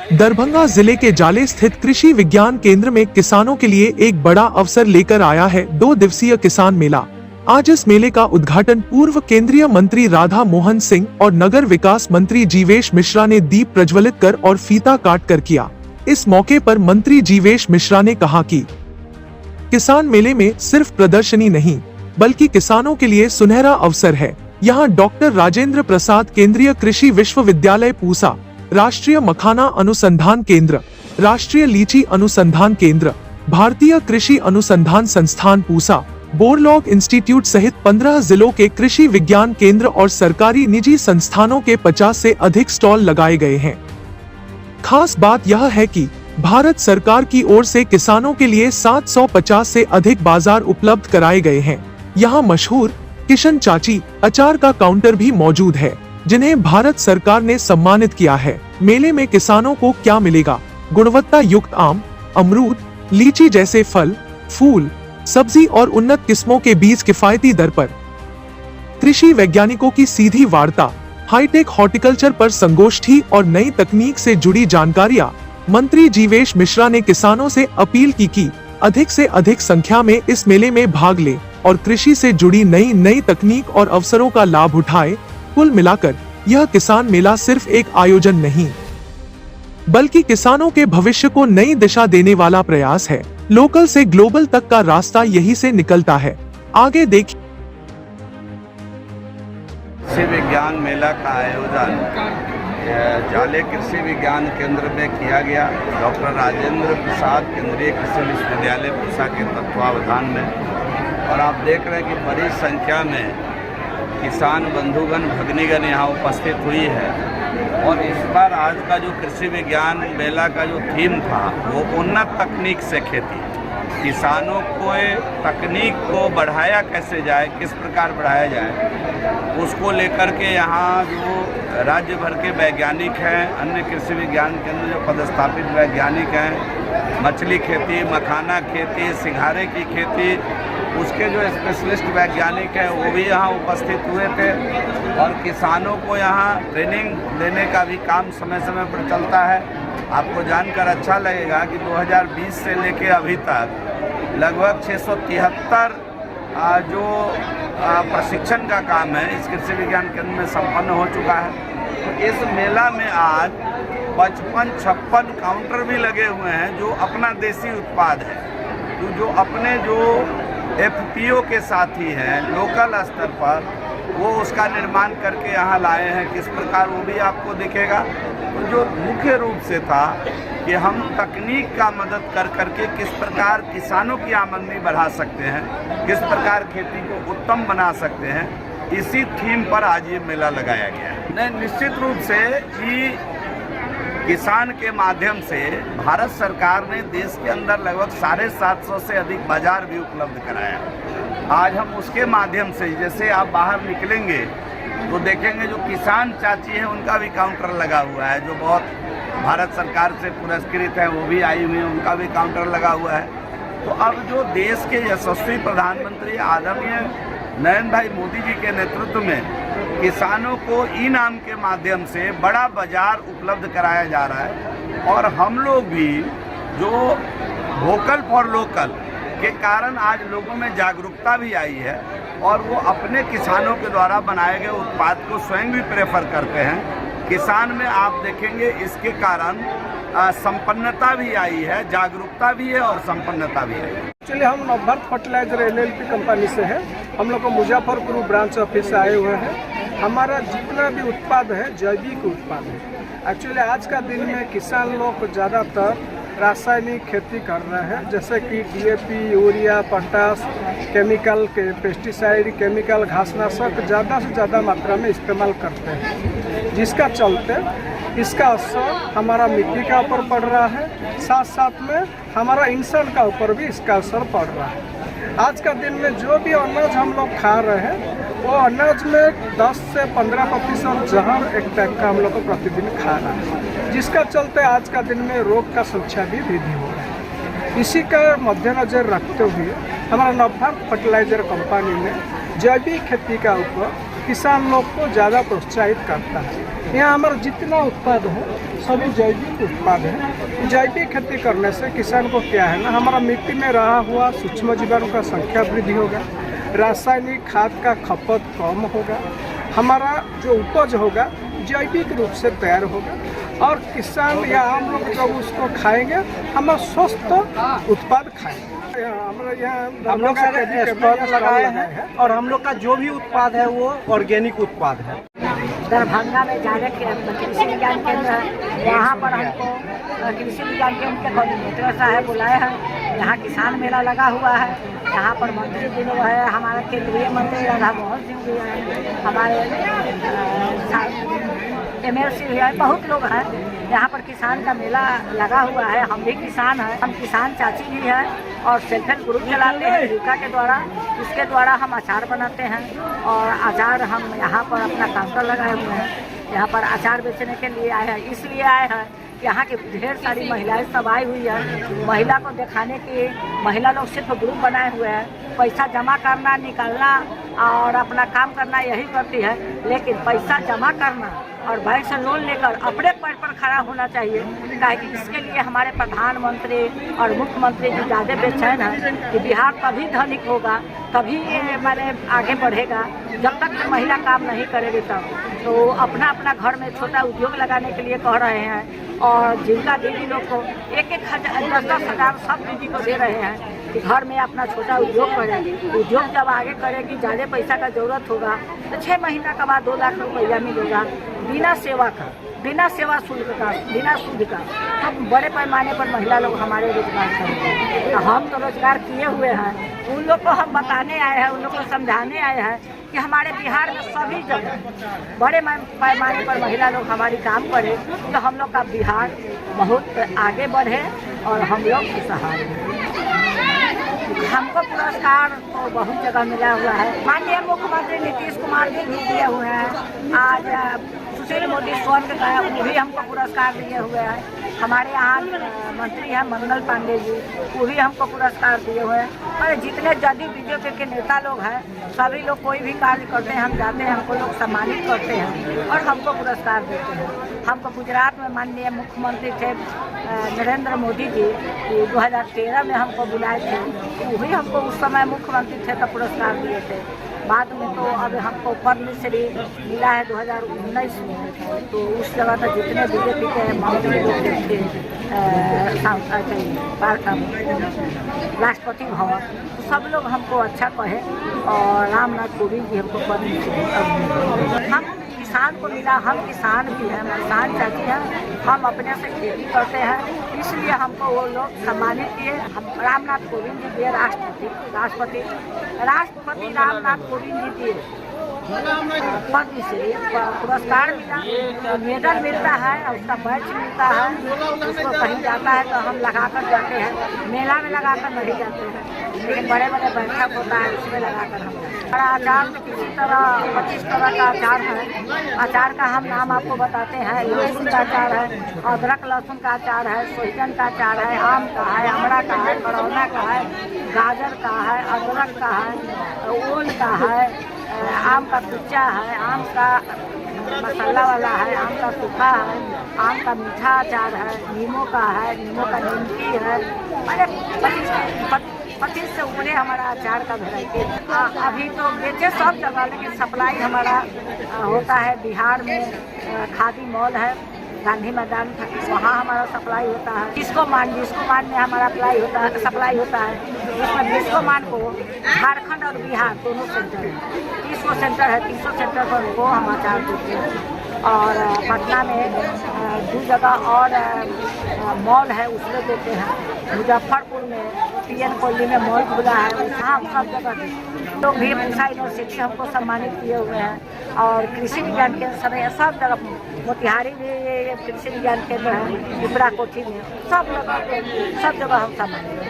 दरभंगा जिले के जाले स्थित कृषि विज्ञान केंद्र में किसानों के लिए एक बड़ा अवसर लेकर आया है 2 दिवसीय किसान मेला। आज इस मेले का उद्घाटन पूर्व केंद्रीय मंत्री राधा मोहन सिंह और नगर विकास मंत्री जीवेश मिश्रा ने दीप प्रज्वलित कर और फीता काट कर किया। इस मौके पर मंत्री जीवेश मिश्रा ने कहा कि किसान मेले में सिर्फ प्रदर्शनी नहीं बल्कि किसानों के लिए सुनहरा अवसर है। यहाँ डॉक्टर राजेंद्र प्रसाद केंद्रीय कृषि विश्वविद्यालय पूसा, राष्ट्रीय मखाना अनुसंधान केंद्र, राष्ट्रीय लीची अनुसंधान केंद्र, भारतीय कृषि अनुसंधान संस्थान पूसा, बोरलॉग इंस्टीट्यूट सहित 15 जिलों के कृषि विज्ञान केंद्र और सरकारी निजी संस्थानों के 50 से अधिक स्टॉल लगाए गए हैं। खास बात यह है कि भारत सरकार की ओर से किसानों के लिए 750 से अधिक बाजार उपलब्ध कराए गए हैं। यहाँ मशहूर किशन चाची अचार का काउंटर भी मौजूद है, जिन्हें भारत सरकार ने सम्मानित किया है। मेले में किसानों को क्या मिलेगा? गुणवत्ता युक्त आम, अमरूद, लीची जैसे फल, फूल, सब्जी और उन्नत किस्मों के बीज किफायती दर पर। कृषि वैज्ञानिकों की सीधी वार्ता, हाईटेक हॉर्टिकल्चर पर संगोष्ठी और नई तकनीक से जुड़ी जानकारियां। मंत्री जीवेश मिश्रा ने किसानों से अपील की कि अधिक से अधिक संख्या में इस मेले में भाग लें और कृषि से जुड़ी नई तकनीक और अवसरों का लाभ उठाएं। कुल मिलाकर यह किसान मेला सिर्फ एक आयोजन नहीं बल्कि किसानों के भविष्य को नई दिशा देने वाला प्रयास है। लोकल से ग्लोबल तक का रास्ता यही से निकलता है। आगे देखिए। कृषि विज्ञान मेला का आयोजन जाले कृषि विज्ञान केंद्र में किया गया। डॉक्टर राजेंद्र प्रसाद केंद्रीय कृषि विश्वविद्यालय पूसा के तत्वावधान में, और आप देख रहे हैं कि बड़ी संख्या में किसान बंधुगण भगनीगण यहाँ उपस्थित हुई है। और इस बार आज का जो कृषि विज्ञान मेला का जो थीम था वो उन्नत तकनीक से खेती। किसानों को तकनीक को बढ़ाया कैसे जाए, किस प्रकार बढ़ाया जाए, उसको लेकर के यहाँ जो राज्य भर के वैज्ञानिक हैं, अन्य कृषि विज्ञान केंद्र जो पदस्थापित वैज्ञानिक हैं, मछली खेती, मखाना खेती, सिंघारे की खेती, उसके जो स्पेशलिस्ट वैज्ञानिक हैं वो भी यहाँ उपस्थित हुए थे। और किसानों को यहाँ ट्रेनिंग देने का भी काम समय समय पर चलता है। आपको जानकर अच्छा लगेगा कि 2020 से लेके अभी तक लगभग 673 जो प्रशिक्षण का काम है इस कृषि विज्ञान केंद्र में संपन्न हो चुका है। तो इस मेला में आज 55-56 काउंटर भी लगे हुए हैं जो अपना देसी उत्पाद है, तो जो अपने जो FPO के साथी हैं लोकल स्तर पर, वो उसका निर्माण करके यहाँ लाए हैं। किस प्रकार वो भी आपको दिखेगा। तो जो मुख्य रूप से था कि हम तकनीक का मदद कर करके किस प्रकार किसानों की आमदनी बढ़ा सकते हैं, किस प्रकार खेती को उत्तम बना सकते हैं, इसी थीम पर आज ये मेला लगाया गया है। निश्चित रूप से कि किसान के माध्यम से भारत सरकार ने देश के अंदर लगभग 750 से अधिक बाजार भी उपलब्ध कराया। आज हम उसके माध्यम से, जैसे आप बाहर निकलेंगे तो देखेंगे जो किसान चाची हैं उनका भी काउंटर लगा हुआ है, जो बहुत भारत सरकार से पुरस्कृत है, वो भी आई हुई हैं, उनका भी काउंटर लगा हुआ है। तो अब जो देश के यशस्वी प्रधानमंत्री आदरणीय नरेंद्र भाई मोदी जी के नेतृत्व में किसानों को इनाम के माध्यम से बड़ा बाजार उपलब्ध कराया जा रहा है। और हम लोग भी जो वोकल फॉर लोकल के कारण आज लोगों में जागरूकता भी आई है और वो अपने किसानों के द्वारा बनाए गए उत्पाद को स्वयं भी प्रेफर करते हैं। किसान में आप देखेंगे इसके कारण संपन्नता भी आई है, जागरूकता भी है और संपन्नता भी है। एक्चुअली हम नवभारत फर्टिलाइजर LLP कंपनी से है। हम लोग को मुजफ्फरपुर ब्रांच ऑफिस से आए हुए हैं। हमारा जितना भी उत्पाद है जैविक उत्पाद है। एक्चुअली आज का दिन में किसान लोग ज़्यादातर रासायनिक खेती कर रहे हैं, जैसे कि DAP, यूरिया, पोटाश, केमिकल के पेस्टिसाइड, केमिकल घासनाशक ज़्यादा से ज़्यादा मात्रा में इस्तेमाल करते हैं, जिसका चलते इसका असर हमारा मिट्टी का ऊपर पड़ रहा है, साथ साथ में हमारा इंसान का ऊपर भी इसका असर पड़ रहा है। आज का दिन में जो भी अनाज हम लोग खा रहे हैं वो अनाज में 10 से 15% जहर एक टाइप का हम लोग को प्रतिदिन खा रहा है, जिसका चलते आज का दिन में रोग का संख्या भी वृद्धि हो रहा है। इसी का मद्देनजर रखते हुए हमारा नवभारत फर्टिलाइजर कंपनी ने जैविक खेती का ऊपर किसान लोग को ज़्यादा प्रोत्साहित करता है। यहाँ हमारा जितना उत्पाद है सभी जैविक उत्पाद है। जैविक खेती करने से किसान को क्या है ना, हमारा मिट्टी में रहा हुआ सूक्ष्म जीवाणु का संख्या वृद्धि होगा, रासायनिक खाद का खपत कम होगा, हमारा जो उपज होगा जैविक रूप से तैयार होगा और किसान या हम लोग जब उसको खाएंगे हम स्वस्थ उत्पाद खाएंगे। हम लोग स्टॉल लगाए हैं और हम लोग का जो भी उत्पाद है वो ऑर्गेनिक उत्पाद है। दरभंगा में जाले कृषि विज्ञान केंद्र है, यहाँ पर हमको कृषि विज्ञान केंद्र के कोऑर्डिनेटर साहब बुलाए हैं। यहाँ किसान मेला लगा हुआ है, यहाँ पर मंत्री जी लोग है, हमारा केंद्रीय मंत्री राधा मोहन सिंह भी है, हमारे MLC भी है, बहुत लोग हैं। यहाँ पर किसान का मेला लगा हुआ है। हम भी किसान हैं, हम किसान चाची भी हैं और सेल्फ हेल्प ग्रुप चलाते हैं जीविका के द्वारा। इसके द्वारा हम अचार बनाते हैं और अचार हम यहाँ पर अपना काउंटर लगाए हुए हैं। यहाँ पर अचार बेचने के लिए आए हैं, इसलिए आए हैं यहाँ की ढेर सारी महिलाएं सब आई हुई है। महिला को दिखाने के महिला लोग सिर्फ ग्रुप बनाए हुए हैं, पैसा जमा करना निकालना और अपना काम करना यही करती है, लेकिन पैसा जमा करना और बैंक से लोन लेकर अपने पैर पर खड़ा होना चाहिए। ताकि इसके लिए हमारे प्रधानमंत्री और मुख्यमंत्री जी ज़्यादा बेचैन हैं कि बिहार तभी धनिक होगा, तभी मैंने आगे बढ़ेगा। जब तक महिला काम नहीं करेगी तब तो अपना अपना घर में छोटा उद्योग लगाने के लिए कह रहे हैं और जीविका दीदी लोग को 1,000 10,000 हज़ार सब दीदी को दे रहे हैं कि घर में अपना छोटा उद्योग करेगी। उद्योग जब आगे करेगी, ज़्यादा पैसा का जरूरत होगा तो 6 महीना के बाद 2 लाख रुपया मिलेगा बिना सेवा का, बिना सेवा शुल्क का, बिना सूद का। हम बड़े पैमाने पर महिला लोग हमारे रोजगार करते हैं। हम तो रोजगार किए हुए हैं, उन लोग को हम बताने आए हैं, उन लोग को समझाने आए हैं कि हमारे बिहार में सभी जगह बड़े पैमाने पर महिला लोग हमारी काम करें तो हम लोग का बिहार बहुत आगे बढ़े और हम लोग खुशहाल हैं। हमको पुरस्कार तो बहुत जगह मिला हुआ है। माननीय मुख्यमंत्री नीतीश कुमार जी भी दिए हुए हैं, आज सुशील मोदी स्वर्ण का वो भी हमको पुरस्कार दिए हुए हैं। हमारे यहाँ मंत्री हैं मंगल पांडे जी, वो भी हमको पुरस्कार दिए हुए हैं। और जितने जदयू बीजेपी के नेता लोग हैं सभी लोग कोई भी कार्य करते हैं, हम जाते हैं, हमको लोग सम्मानित करते हैं और हमको पुरस्कार देते हैं। हमको गुजरात में माननीय मुख्यमंत्री थे नरेंद्र मोदी जी, 2013 में हमको बुलाए थे, वो भी हमको उस समय मुख्यमंत्री थे तो पुरस्कार दिए थे। बाद में तो अब हमको पद्मश्री मिला है 2019 में, तो उस जगह तो जितने बीजेपी के मंत्री लोग थे राष्ट्रपति भवन, तो सब लोग हमको अच्छा कहे और रामनाथ कोविंद जी हमको पद्मश्री। हम किसान को मिला, हम किसान भी हैं, किसान चाची हैं, हम अपने से खेती करते हैं, इसलिए हमको वो लोग सम्मानित किए। हम रामनाथ कोविंद जी दिए, राष्ट्रपति रामनाथ कोविंद जी दिए पद्मश्री पुरस्कार मिला, मेडल मिलता है और उसका बैच मिलता है। उसको कहीं जाता है तो हम लगा कर जाते हैं, मेला में लगा कर नहीं जाते हैं, लेकिन बड़े बड़े बैठक होता है उसमें लगा कर हम बड़ा अचार में किसी तरह 25 तरह का अचार है। अचार का हम नाम आपको बताते हैं, लहसुन का अचार है, अदरक लहसुन का अचार है, सोहिजन का अचार है, आम का है, अमरा का है, करौना का है, गाजर का है, अदरक का है, ओल का है, आम का कुच्चा है, आम का मसाला वाला है, आम का सूखा है, आम का मीठा अचार है, नीमो का है, नीमो का नीमकी है। मैंने 25 से ऊपरे हमारा अचार का वेराइटी। अभी तो बेचे सब जगह, लेकिन सप्लाई हमारा होता है बिहार में। खादी मॉल है गांधी मैदान, वहाँ हमारा सप्लाई होता है। डिस्को मान में हमारा सप्लाई होता है। इसमें डिस्को मान को झारखंड और बिहार दोनों सेंटर है, 30 सेंटर है, 300 सेंटर पर उनको हम अचार देते हैं। और पटना में 2 जगह और मॉल है उसमें देते हैं। मुजफ्फरपुर में PN कॉलोनी में मॉल खुला है, वहाँ सब जगह लोग भी पूसा यूनिवर्सिटी हमको सम्मानित किए हुए हैं। और कृषि विज्ञान केंद्र सब जगह, मोतिहारी में कृषि विज्ञान केंद्र है, पिपरा कोठी में, सब जगह हम सम्मानित।